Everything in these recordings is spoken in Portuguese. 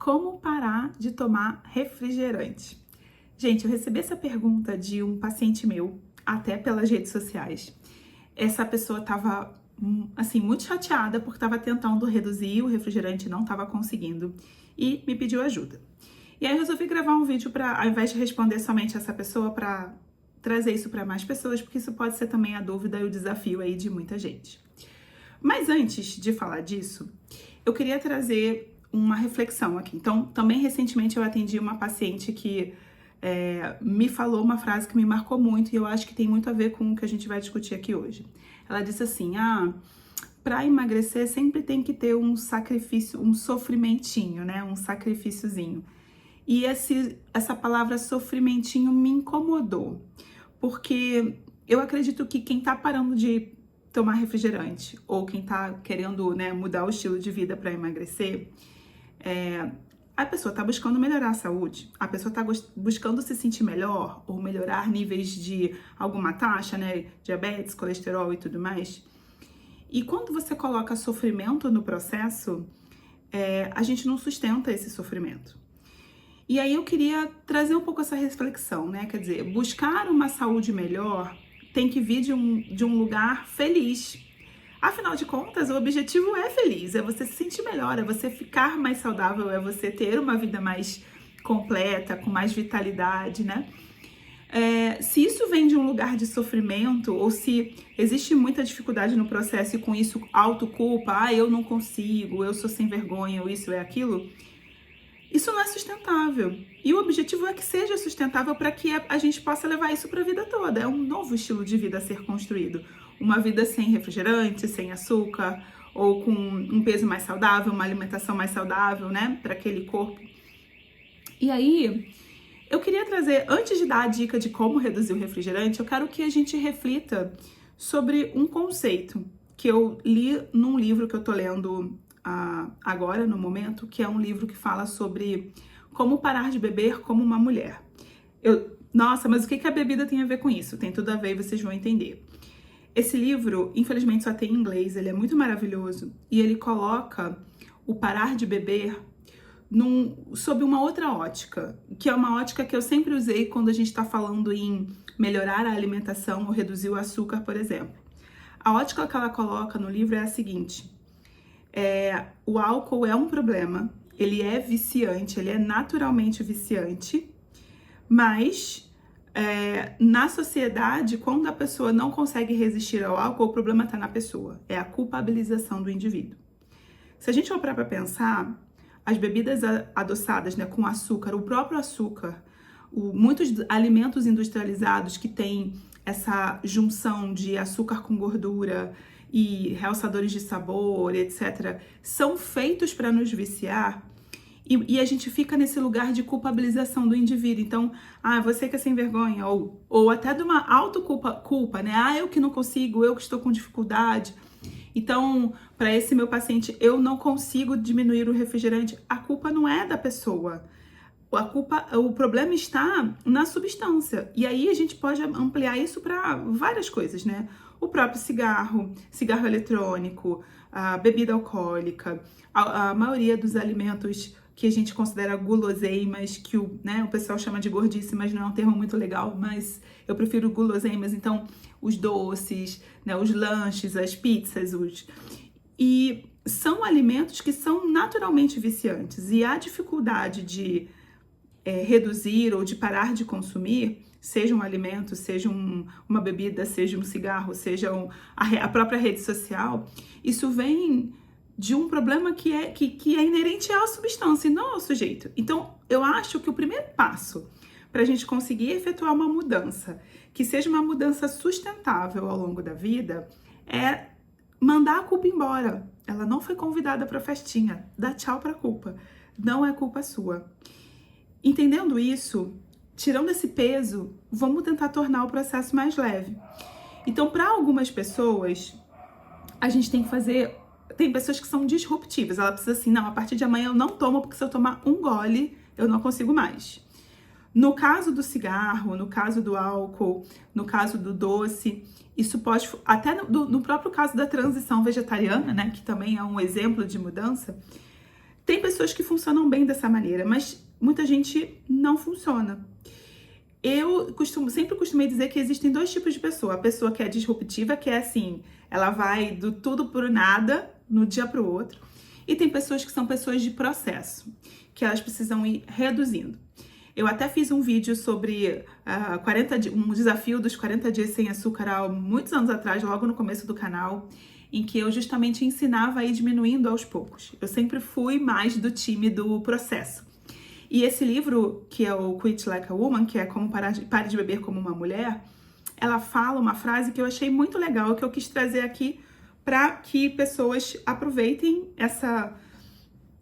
Como parar de tomar refrigerante? Gente, eu recebi essa pergunta de um paciente meu, até pelas redes sociais. Essa pessoa estava, assim, muito chateada porque estava tentando reduzir o refrigerante e não estava conseguindo e me pediu ajuda. E aí eu resolvi gravar um vídeo para, ao invés de responder somente essa pessoa, para trazer isso para mais pessoas, porque isso pode ser também a dúvida e o desafio aí de muita gente. Mas antes de falar disso, eu queria trazer uma reflexão aqui. Então, também recentemente eu atendi uma paciente que me falou uma frase que me marcou muito e eu acho que tem muito a ver com o que a gente vai discutir aqui hoje. Ela disse assim: para emagrecer sempre tem que ter um sacrifício, um sofrimentinho, né? Um sacrifíciozinho. E essa palavra sofrimentinho me incomodou, porque eu acredito que quem tá parando de tomar refrigerante ou quem tá querendo, né, mudar o estilo de vida para emagrecer, a pessoa tá buscando melhorar a saúde, a pessoa tá buscando se sentir melhor ou melhorar níveis de alguma taxa, né, diabetes, colesterol e tudo mais. E quando você coloca sofrimento no processo, a gente não sustenta esse sofrimento. E aí eu queria trazer um pouco essa reflexão, né? Quer dizer, buscar uma saúde melhor tem que vir de um lugar feliz. Afinal de contas, o objetivo é feliz, é você se sentir melhor, é você ficar mais saudável, é você ter uma vida mais completa, com mais vitalidade, né? Se isso vem de um lugar de sofrimento, ou se existe muita dificuldade no processo e com isso autoculpa, eu não consigo, eu sou sem vergonha, ou isso é aquilo, isso não é sustentável. E o objetivo é que seja sustentável para que a gente possa levar isso para a vida toda. É um novo estilo de vida a ser construído. Uma vida sem refrigerante, sem açúcar, ou com um peso mais saudável, uma alimentação mais saudável, né, para aquele corpo. E aí, eu queria trazer, antes de dar a dica de como reduzir o refrigerante, eu quero que a gente reflita sobre um conceito que eu li num livro que eu tô lendo agora, no momento, que é um livro que fala sobre como parar de beber como uma mulher. Nossa, mas o que a bebida tem a ver com isso? Tem tudo a ver, vocês vão entender. Esse livro, infelizmente, só tem em inglês, ele é muito maravilhoso e ele coloca o parar de beber sob uma outra ótica, que é uma ótica que eu sempre usei quando a gente está falando em melhorar a alimentação ou reduzir o açúcar, por exemplo. A ótica que ela coloca no livro é a seguinte: o álcool é um problema, ele é viciante, ele é naturalmente viciante, mas na sociedade, quando a pessoa não consegue resistir ao álcool, o problema está na pessoa, é a culpabilização do indivíduo. Se a gente for parar para pensar, as bebidas adoçadas, né, com açúcar, o próprio açúcar, muitos alimentos industrializados que têm essa junção de açúcar com gordura e realçadores de sabor, etc., são feitos para nos viciar e a gente fica nesse lugar de culpabilização do indivíduo. Então, você que é sem vergonha, ou até de uma autoculpa, né? Eu que não consigo, eu que estou com dificuldade. Então, para esse meu paciente, eu não consigo diminuir o refrigerante. A culpa não é da pessoa. O problema está na substância. E aí a gente pode ampliar isso para várias coisas, né? O próprio cigarro eletrônico, a bebida alcoólica, a maioria dos alimentos que a gente considera guloseimas, que o pessoal chama de gordice, mas não é um termo muito legal, mas eu prefiro guloseimas. Então, os doces, né, os lanches, as pizzas, e são alimentos que são naturalmente viciantes. E a dificuldade de reduzir ou de parar de consumir, seja um alimento, seja uma bebida, seja um cigarro, seja a própria rede social, isso vem de um problema que é inerente à substância e não ao sujeito. Então, eu acho que o primeiro passo para a gente conseguir efetuar uma mudança, que seja uma mudança sustentável ao longo da vida, é mandar a culpa embora. Ela não foi convidada para a festinha. Dá tchau para a culpa. Não é culpa sua. Entendendo isso, tirando esse peso, vamos tentar tornar o processo mais leve. Então, para algumas pessoas, a gente tem que fazer... Tem pessoas que são disruptivas. Ela precisa assim, não, a partir de amanhã eu não tomo, porque se eu tomar um gole, eu não consigo mais. No caso do cigarro, no caso do álcool, no caso do doce, isso pode... Até no próprio caso da transição vegetariana, né, que também é um exemplo de mudança, Tem pessoas que funcionam bem dessa maneira, mas muita gente não funciona. Sempre costumei dizer que existem dois tipos de pessoa. A pessoa que é disruptiva, que é assim, ela vai do tudo pro nada, no dia pro outro. E tem pessoas que são pessoas de processo, que elas precisam ir reduzindo. Eu até fiz um vídeo sobre um desafio dos 40 dias sem açúcar há muitos anos atrás, logo no começo do canal, em que eu justamente ensinava a ir diminuindo aos poucos. Eu sempre fui mais do time do processo. E esse livro, que é o Quit Like a Woman, que é como Pare de Beber como uma Mulher, ela fala uma frase que eu achei muito legal, que eu quis trazer aqui para que pessoas aproveitem essa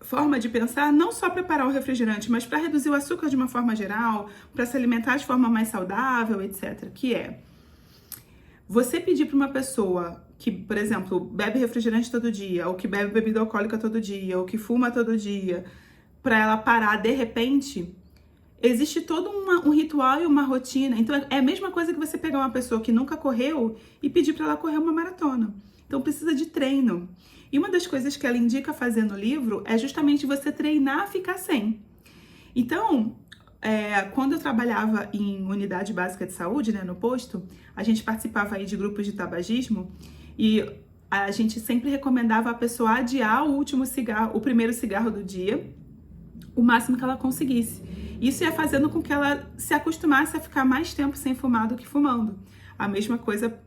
forma de pensar, não só preparar o refrigerante, mas para reduzir o açúcar de uma forma geral, para se alimentar de forma mais saudável, etc. Que é você pedir para uma pessoa que, por exemplo, bebe refrigerante todo dia, ou que bebe bebida alcoólica todo dia, ou que fuma todo dia, para ela parar de repente, existe todo um ritual e uma rotina. Então é a mesma coisa que você pegar uma pessoa que nunca correu e pedir para ela correr uma maratona. Então precisa de treino. E uma das coisas que ela indica fazer no livro é justamente você treinar a ficar sem. Então, quando eu trabalhava em unidade básica de saúde, né, no posto, a gente participava aí de grupos de tabagismo e a gente sempre recomendava a pessoa adiar o primeiro cigarro do dia, o máximo que ela conseguisse. Isso ia fazendo com que ela se acostumasse a ficar mais tempo sem fumar do que fumando. A mesma coisa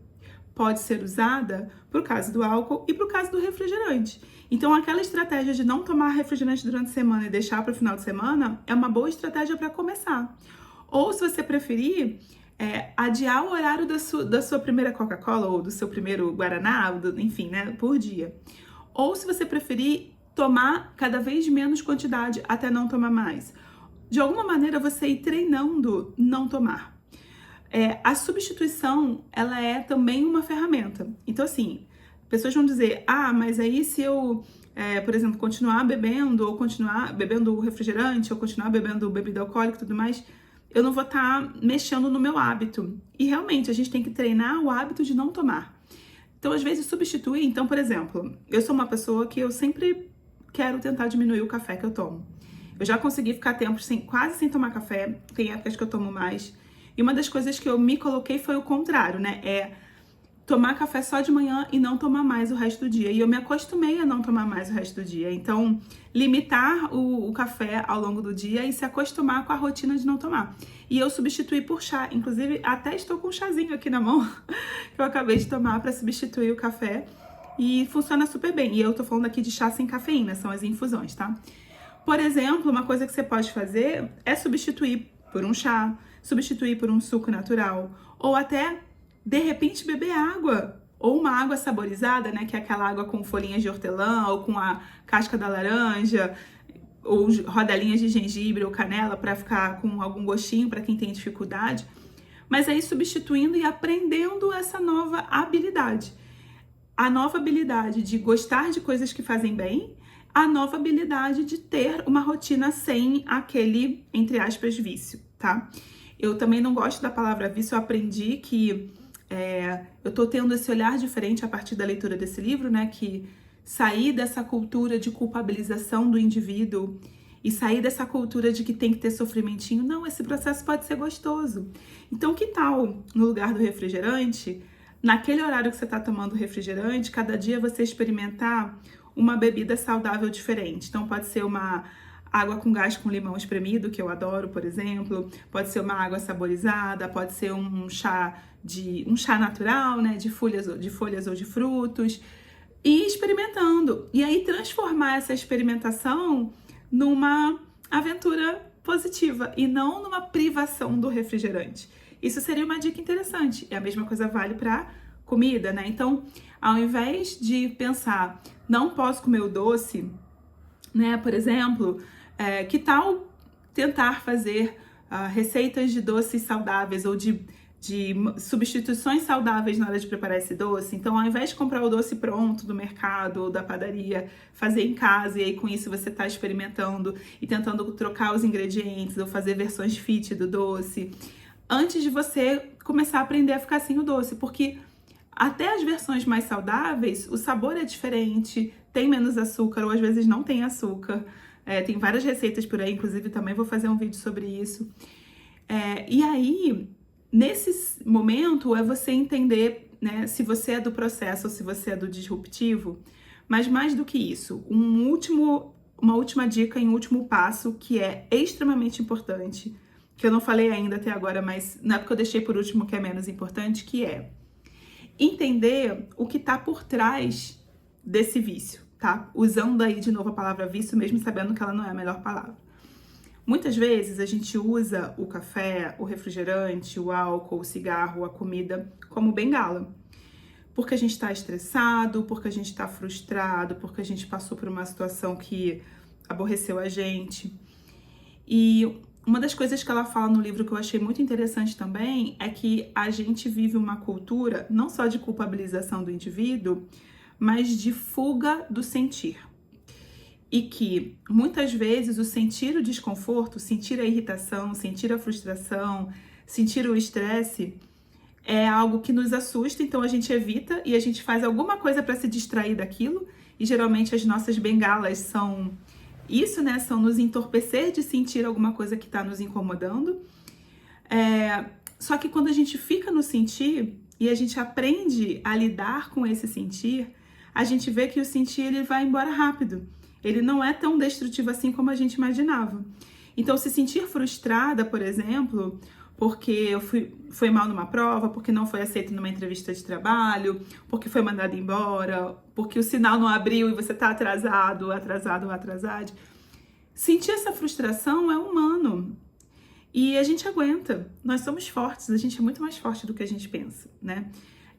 pode ser usada para o caso do álcool e para o caso do refrigerante. Então, aquela estratégia de não tomar refrigerante durante a semana e deixar para o final de semana é uma boa estratégia para começar. Ou, se você preferir, adiar o horário da sua primeira Coca-Cola ou do seu primeiro Guaraná, enfim, né, por dia. Ou, se você preferir, tomar cada vez menos quantidade até não tomar mais. De alguma maneira, você ir treinando não tomar. A substituição, ela é também uma ferramenta. Então, assim, pessoas vão dizer, mas aí se eu, por exemplo, continuar bebendo, ou continuar bebendo refrigerante, ou continuar bebendo bebida alcoólica e tudo mais, eu não vou estar mexendo no meu hábito. E realmente, a gente tem que treinar o hábito de não tomar. Então, às vezes, substituir. Então, por exemplo, eu sou uma pessoa que eu sempre quero tentar diminuir o café que eu tomo. Eu já consegui ficar tempos quase sem tomar café, tem épocas que eu tomo mais. E uma das coisas que eu me coloquei foi o contrário, né? Tomar café só de manhã e não tomar mais o resto do dia. E eu me acostumei a não tomar mais o resto do dia. Então, limitar o café ao longo do dia e se acostumar com a rotina de não tomar. E eu substituí por chá. Inclusive, até estou com um chazinho aqui na mão que eu acabei de tomar para substituir o café. E funciona super bem. E eu tô falando aqui de chá sem cafeína, são as infusões, tá? Por exemplo, uma coisa que você pode fazer é substituir por um chá, substituir por um suco natural, ou até, de repente, beber água, ou uma água saborizada, né, que é aquela água com folhinhas de hortelã, ou com a casca da laranja, ou rodelinhas de gengibre ou canela para ficar com algum gostinho para quem tem dificuldade, mas aí substituindo e aprendendo essa nova habilidade. A nova habilidade de gostar de coisas que fazem bem, a nova habilidade de ter uma rotina sem aquele, entre aspas, vício, tá? Eu também não gosto da palavra vício, eu aprendi que eu tô tendo esse olhar diferente a partir da leitura desse livro, né? Que sair dessa cultura de culpabilização do indivíduo e sair dessa cultura de que tem que ter sofrimentinho. Não, esse processo pode ser gostoso. Então, que tal, no lugar do refrigerante, naquele horário que você tá tomando refrigerante, cada dia você experimentar uma bebida saudável diferente? Então, pode ser uma água com gás com limão espremido, que eu adoro, por exemplo. Pode ser uma água saborizada, pode ser um chá natural, né, de folhas ou de frutos, e experimentando. E aí transformar essa experimentação numa aventura positiva e não numa privação do refrigerante. Isso seria uma dica interessante. E a mesma coisa vale para comida, né? Então, ao invés de pensar, não posso comer o doce, né, por exemplo, que tal tentar fazer receitas de doces saudáveis ou de substituições saudáveis na hora de preparar esse doce? Então, ao invés de comprar o doce pronto do mercado ou da padaria, fazer em casa, e aí com isso você está experimentando e tentando trocar os ingredientes ou fazer versões fit do doce, antes de você começar a aprender a ficar sem o doce, porque até as versões mais saudáveis, o sabor é diferente, tem menos açúcar ou às vezes não tem açúcar. Tem várias receitas por aí, inclusive também vou fazer um vídeo sobre isso. E aí, nesse momento, é você entender, né, se você é do processo ou se você é do disruptivo. Mas mais do que isso, uma última dica e um último passo que é extremamente importante, que eu não falei ainda até agora, mas não é porque eu deixei por último que é menos importante, que é entender o que está por trás desse vício, tá? Usando aí de novo a palavra vício, mesmo sabendo que ela não é a melhor palavra. Muitas vezes a gente usa o café, o refrigerante, o álcool, o cigarro, a comida como bengala. Porque a gente está estressado, porque a gente está frustrado, porque a gente passou por uma situação que aborreceu a gente. E uma das coisas que ela fala no livro que eu achei muito interessante também é que a gente vive uma cultura não só de culpabilização do indivíduo, mas de fuga do sentir. E que muitas vezes o sentir o desconforto, sentir a irritação, sentir a frustração, sentir o estresse é algo que nos assusta, então a gente evita e a gente faz alguma coisa para se distrair daquilo. E geralmente as nossas bengalas são isso, né? São nos entorpecer de sentir alguma coisa que está nos incomodando. Só que quando a gente fica no sentir e a gente aprende a lidar com esse sentir, a gente vê que o sentir ele vai embora rápido. Ele não é tão destrutivo assim como a gente imaginava. Então, se sentir frustrada, por exemplo, porque eu fui mal numa prova, porque não foi aceito numa entrevista de trabalho, porque foi mandado embora, porque o sinal não abriu e você tá atrasado ou atrasada. Sentir essa frustração é humano. E a gente aguenta. Nós somos fortes, a gente é muito mais forte do que a gente pensa, né?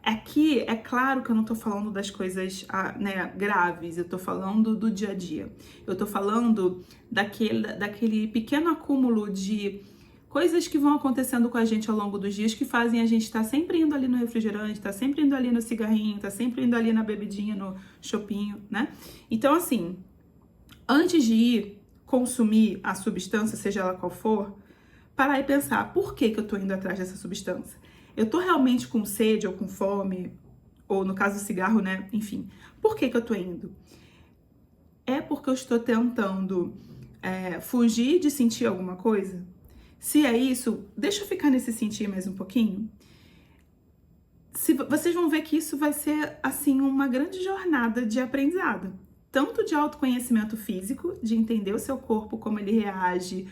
Aqui, é claro que eu não tô falando das coisas, né, graves, eu tô falando do dia a dia. Eu tô falando daquele pequeno acúmulo de coisas que vão acontecendo com a gente ao longo dos dias que fazem a gente estar sempre indo ali no refrigerante, tá sempre indo ali no cigarrinho, tá sempre indo ali na bebidinha, no chopinho, né? Então, assim, antes de ir consumir a substância, seja ela qual for, parar e pensar, por que que eu tô indo atrás dessa substância? Eu tô realmente com sede ou com fome, ou no caso do cigarro, né? Enfim, por que que eu tô indo? É porque eu estou tentando fugir de sentir alguma coisa? Se é isso, deixa eu ficar nesse sentir mais um pouquinho. Vocês vão ver que isso vai ser, assim, uma grande jornada de aprendizado. Tanto de autoconhecimento físico, de entender o seu corpo, como ele reage,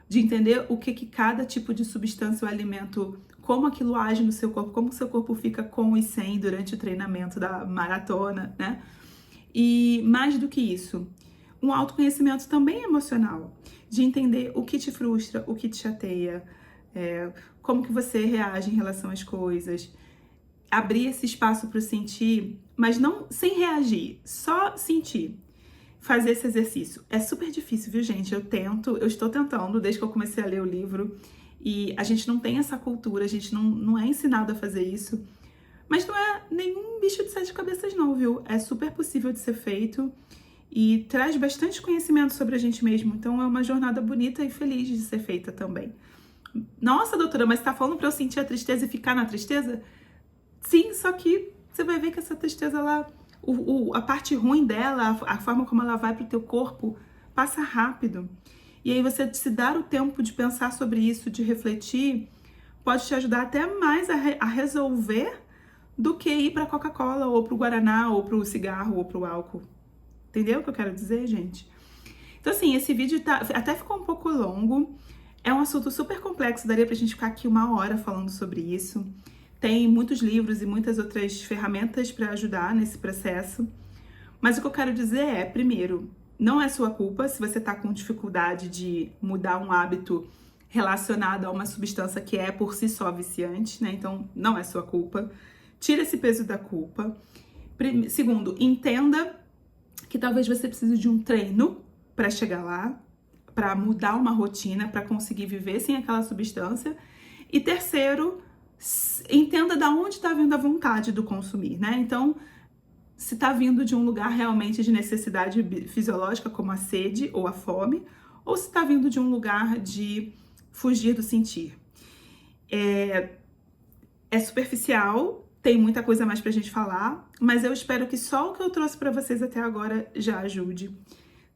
de entender o que cada tipo de substância ou alimento, como aquilo age no seu corpo, como o seu corpo fica com e sem durante o treinamento da maratona, né? E mais do que isso, um autoconhecimento também emocional, de entender o que te frustra, o que te chateia, como que você reage em relação às coisas, abrir esse espaço para sentir, mas não sem reagir, só sentir. Fazer esse exercício. É super difícil, viu, gente? Eu estou tentando, desde que eu comecei a ler o livro, e a gente não tem essa cultura, a gente não é ensinado a fazer isso, mas não é nenhum bicho de sete cabeças não, viu? É super possível de ser feito e traz bastante conhecimento sobre a gente mesmo, então é uma jornada bonita e feliz de ser feita também. Nossa, doutora, mas você tá falando pra eu sentir a tristeza e ficar na tristeza? Sim, só que você vai ver que essa tristeza, a parte ruim dela, a forma como ela vai pro teu corpo, passa rápido. E aí você se dar o tempo de pensar sobre isso, de refletir, pode te ajudar até mais a resolver do que ir pra Coca-Cola, ou pro Guaraná, ou pro cigarro, ou pro álcool. Entendeu o que eu quero dizer, gente? Então, assim, esse vídeo até ficou um pouco longo. É um assunto super complexo, daria pra gente ficar aqui 1 hora falando sobre isso. Tem muitos livros e muitas outras ferramentas para ajudar nesse processo. Mas o que eu quero dizer é, primeiro, não é sua culpa se você tá com dificuldade de mudar um hábito relacionado a uma substância que é por si só viciante, né? Então, não é sua culpa. Tira esse peso da culpa. Segundo, entenda que talvez você precise de um treino para chegar lá, para mudar uma rotina, para conseguir viver sem aquela substância. E terceiro, entenda de onde está vindo a vontade do consumir, né? Então, se está vindo de um lugar realmente de necessidade fisiológica, como a sede ou a fome, ou se está vindo de um lugar de fugir do sentir. É superficial, tem muita coisa mais pra gente falar, mas eu espero que só o que eu trouxe pra vocês até agora já ajude.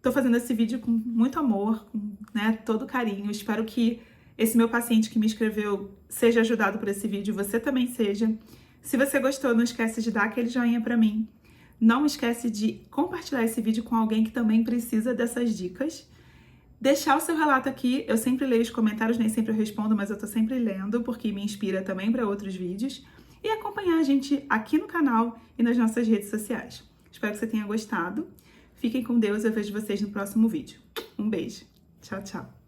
Tô fazendo esse vídeo com muito amor, com, né, todo carinho. Espero que esse meu paciente que me escreveu seja ajudado por esse vídeo, você também seja. Se você gostou, não esquece de dar aquele joinha pra mim. Não esquece de compartilhar esse vídeo com alguém que também precisa dessas dicas. Deixar o seu relato aqui, eu sempre leio os comentários, nem sempre eu respondo, mas eu tô sempre lendo, porque me inspira também para outros vídeos. E acompanhar a gente aqui no canal e nas nossas redes sociais. Espero que você tenha gostado. Fiquem com Deus, eu vejo vocês no próximo vídeo. Um beijo. Tchau, tchau.